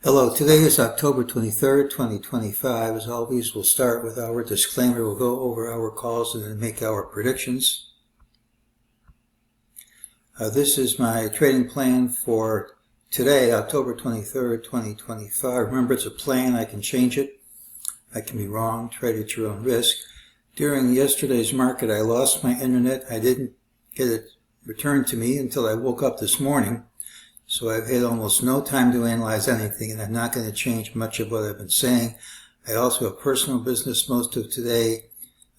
Hello, today is October 23rd, 2025. As always, we'll start with our disclaimer. We'll go over our calls and then make our predictions. This is my trading plan for today, October 23rd, 2025. Remember, it's a plan. I can change it. I can be wrong. Trade at your own risk. During yesterday's market, I lost my internet. I didn't get it returned to me until I woke up this morning. So I've had almost no time to analyze anything, and I'm not going to change much of what I've been saying. I also have personal business most of today.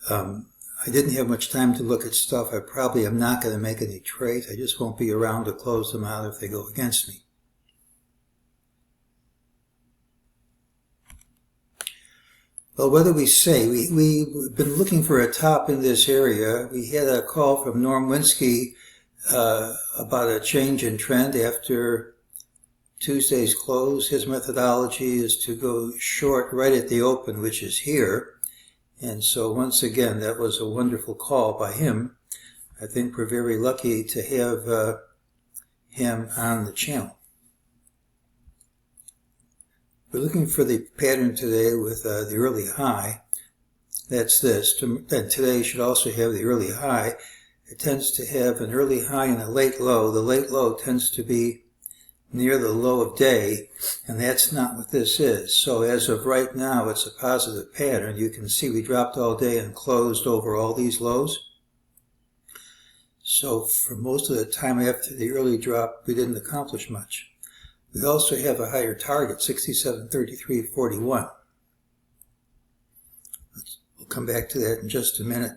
I didn't have much time to look at stuff. I probably am not going to make any trades. I just won't be around to close them out if they go against me. Well, what do we say? We've been looking for a top in this area. We had a call from Norm Winsky about a change in trend after Tuesday's close. His methodology is to go short right at the open, which is here. And so once again, that was a wonderful call by him. I think we're very lucky to have him on the channel. We're looking for the pattern today with the early high. That's this. Then today should also have the early high. It tends to have an early high and a late low. The late low tends to be near the low of day, and that's not what this is. So as of right now, it's a positive pattern. You can see we dropped all day and closed over all these lows. So for most of the time after the early drop, we didn't accomplish much. We also have a higher target, 67.3341. We'll come back to that in just a minute.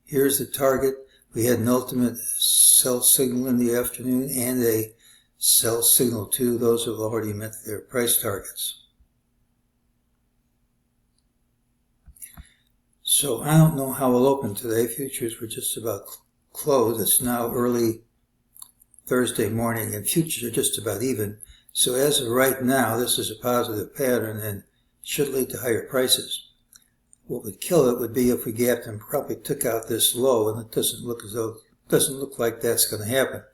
Here's the target. We had an ultimate sell signal in the afternoon and a sell signal too. Those have already met their price targets. So I don't know how we'll open today. Futures were just about closed. It's now early Thursday morning and futures are just about even. So as of right now, this is a positive pattern and should lead to higher prices. What would kill it would be if we gapped and probably took out this low, and it doesn't look like that's going to happen.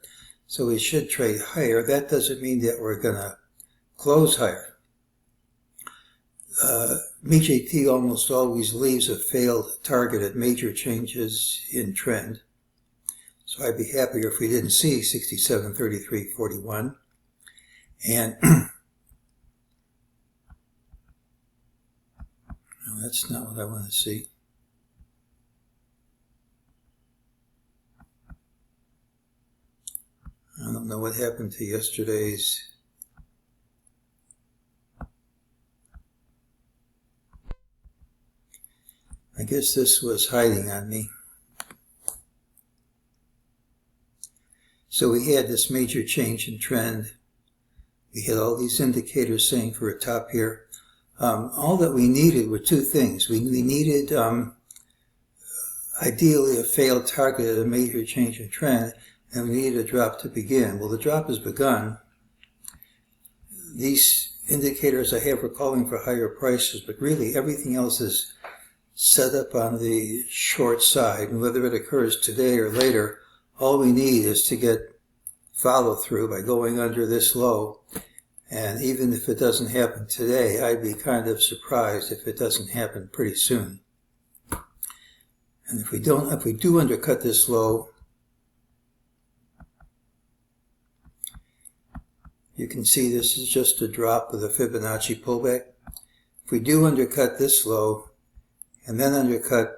So we should trade higher. That doesn't mean that we're going to close higher. MEJT almost always leaves a failed target at major changes in trend. So I'd be happier if we didn't see 67.3341. And no, that's not what I want to see. I don't know what happened to yesterday's. I guess this was hiding on me. So we had this major change in trend. We had all these indicators saying for a top here. All that we needed were two things. We needed, ideally, a failed target at a major change in trend, and we needed a drop to begin. Well, the drop has begun. These indicators I have are calling for higher prices, but really everything else is set up on the short side, and whether it occurs today or later, all we need is to get follow-through by going under this low. And even if it doesn't happen today, I'd be kind of surprised if it doesn't happen pretty soon. And if we do undercut this low, you can see this is just a drop with a Fibonacci pullback. If we do undercut this low, and then undercut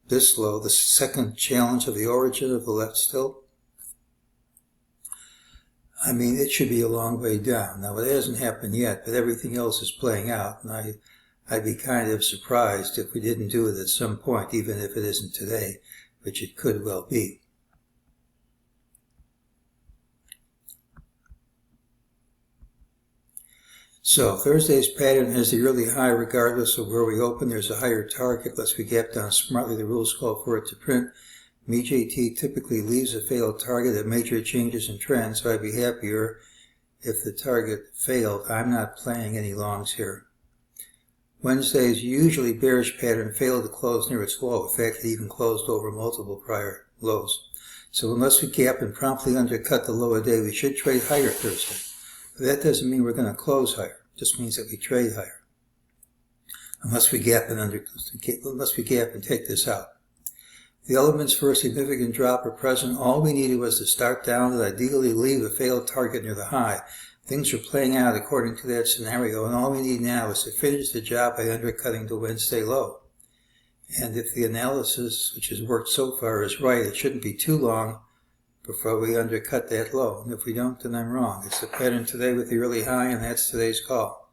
this low, the second challenge of the origin of the left still, I mean, it should be a long way down. Now, it hasn't happened yet, but everything else is playing out, and I'd be kind of surprised if we didn't do it at some point, even if it isn't today, which it could well be. So, Thursday's pattern has the early high regardless of where we open. There's a higher target. Unless we gap down smartly, the rules call for it to print. MEJT typically leaves a failed target at major changes in trend, so I'd be happier if the target failed. I'm not playing any longs here. Wednesday's usually bearish pattern failed to close near its low. In fact, it even closed over multiple prior lows. So unless we gap and promptly undercut the low a day, we should trade higher Thursday. That doesn't mean we're going to close higher. It just means that we trade higher. Unless we gap and take this out. The elements for a significant drop are present. All we needed was to start down and ideally leave a failed target near the high. Things are playing out according to that scenario, and all we need now is to finish the job by undercutting the Wednesday low. And if the analysis, which has worked so far, is right, it shouldn't be too long before we undercut that low. And if we don't, then I'm wrong. It's the pattern today with the early high, and that's today's call.